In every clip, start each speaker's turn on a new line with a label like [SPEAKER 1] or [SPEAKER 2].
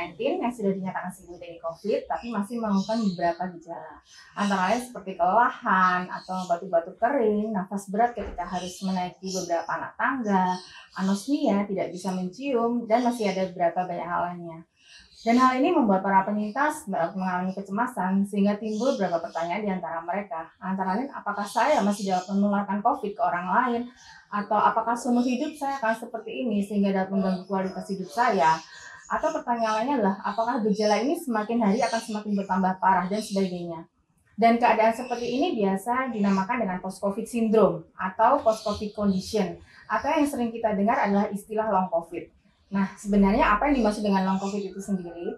[SPEAKER 1] COVID-19 yang sudah dinyatakan sembuh dari COVID, tapi masih mengeluhkan beberapa gejala. Antara lain seperti kelelahan atau batuk-batuk kering, nafas berat ketika harus menaiki beberapa anak tangga, anosmia, tidak bisa mencium, dan masih ada beberapa banyak hal lainnya. Dan hal ini membuat para penyintas mengalami kecemasan sehingga timbul beberapa pertanyaan di antara mereka. Antara lain, apakah saya masih dapat menularkan COVID ke orang lain? Atau apakah seumur hidup saya akan seperti ini sehingga dapat mengganggu kualitas hidup saya? Atau pertanyaan lainnya adalah, apakah gejala ini semakin hari akan semakin bertambah parah dan sebagainya? Dan keadaan seperti ini biasa dinamakan dengan post-COVID syndrome atau post-COVID condition. Atau yang sering kita dengar adalah istilah long COVID. Nah, sebenarnya apa yang dimaksud dengan long COVID itu sendiri?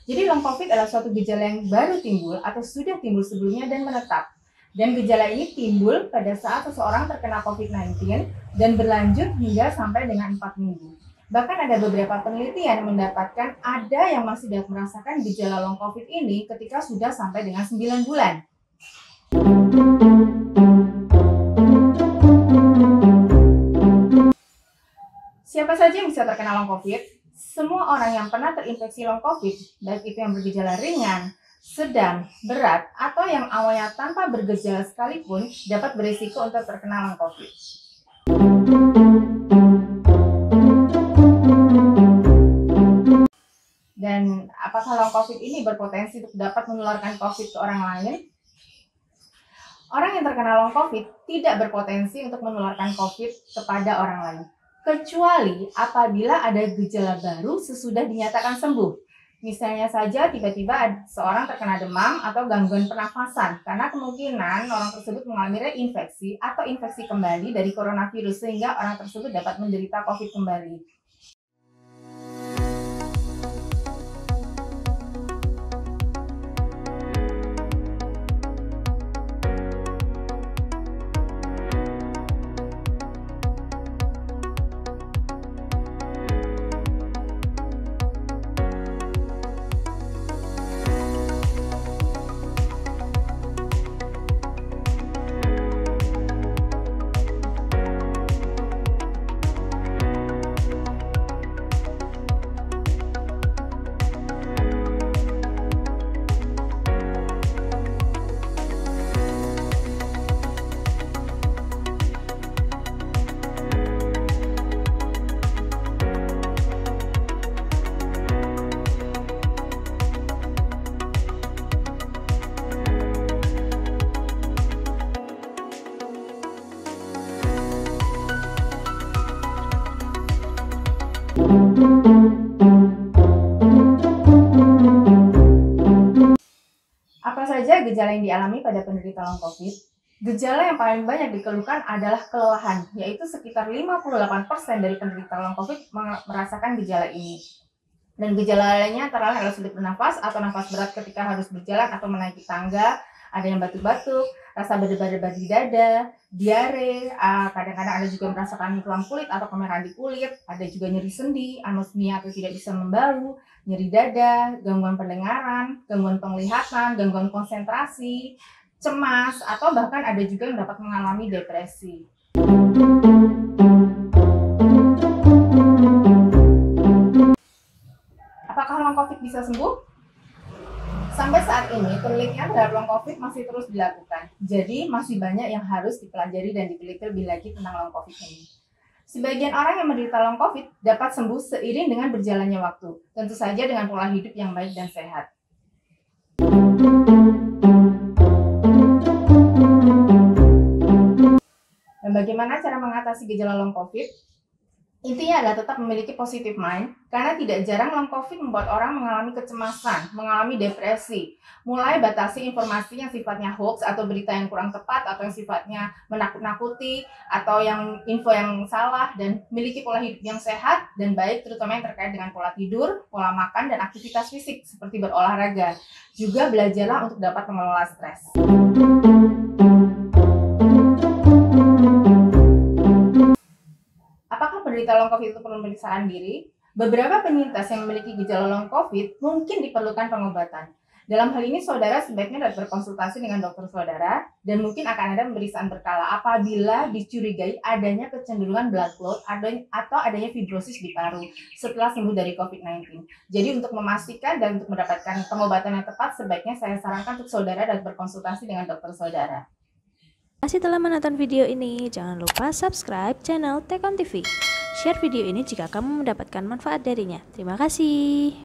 [SPEAKER 1] Jadi long COVID adalah suatu gejala yang baru timbul atau sudah timbul sebelumnya dan menetap. Dan gejala ini timbul pada saat seseorang terkena COVID-19 dan berlanjut hingga sampai dengan 4 minggu. Bahkan ada beberapa penelitian mendapatkan ada yang masih dapat merasakan gejala long COVID ini ketika sudah sampai dengan 9 bulan. Siapa saja yang bisa terkena long COVID? Semua orang yang pernah terinfeksi long COVID, baik itu yang bergejala ringan, sedang, berat, atau yang awalnya tanpa bergejala sekalipun dapat berisiko untuk terkena long COVID. Dan apakah long COVID ini berpotensi untuk dapat menularkan COVID ke orang lain? Orang yang terkena long COVID tidak berpotensi untuk menularkan COVID kepada orang lain, kecuali apabila ada gejala baru sesudah dinyatakan sembuh. Misalnya saja tiba-tiba seorang terkena demam atau gangguan pernafasan karena kemungkinan orang tersebut mengalami reinfeksi atau infeksi kembali dari coronavirus sehingga orang tersebut dapat menderita COVID kembali. Apa saja gejala yang dialami pada penderita long COVID? Gejala yang paling banyak dikeluhkan adalah kelelahan, yaitu sekitar 58% dari penderita long COVID merasakan gejala ini. Dan gejala lainnya antara lain adalah sulit bernafas atau nafas berat ketika harus berjalan atau menaiki tangga, ada yang batuk-batuk, rasa berdebar-debar di dada, diare, kadang-kadang ada juga merasakan kelam kulit atau kemerahan di kulit, ada juga nyeri sendi, anosmia atau tidak bisa membau, nyeri dada, gangguan pendengaran, gangguan penglihatan, gangguan konsentrasi, cemas, atau bahkan ada juga yang dapat mengalami depresi. Apakah long COVID bisa sembuh? Sampai saat ini, penelitian terhadap long COVID masih terus dilakukan. Jadi, masih banyak yang harus dipelajari dan diteliti lebih lagi tentang long COVID ini. Sebagian orang yang menderita long COVID dapat sembuh seiring dengan berjalannya waktu. Tentu saja dengan pola hidup yang baik dan sehat. Dan bagaimana cara mengatasi gejala long COVID? Intinya adalah tetap memiliki positive mind, karena tidak jarang long COVID membuat orang mengalami kecemasan, mengalami depresi, mulai batasi informasi yang sifatnya hoax atau berita yang kurang tepat atau yang sifatnya menakut-nakuti atau yang info yang salah, dan memiliki pola hidup yang sehat dan baik, terutama yang terkait dengan pola tidur, pola makan, dan aktivitas fisik seperti berolahraga. Juga belajarlah untuk dapat mengelola stres. Apakah penderita long COVID itu perlu pemeriksaan diri? Beberapa penyintas yang memiliki gejala long COVID mungkin diperlukan pengobatan. Dalam hal ini saudara sebaiknya berkonsultasi dengan dokter saudara dan mungkin akan ada pemeriksaan berkala apabila dicurigai adanya kecenderungan blood clot atau adanya fibrosis di paru setelah sembuh dari COVID-19. Jadi untuk memastikan dan untuk mendapatkan pengobatan yang tepat sebaiknya saya sarankan untuk saudara dan berkonsultasi dengan dokter saudara.
[SPEAKER 2] Terima kasih telah menonton video ini. Jangan lupa subscribe channel Tekon TV. Share video ini jika kamu mendapatkan manfaat darinya. Terima kasih.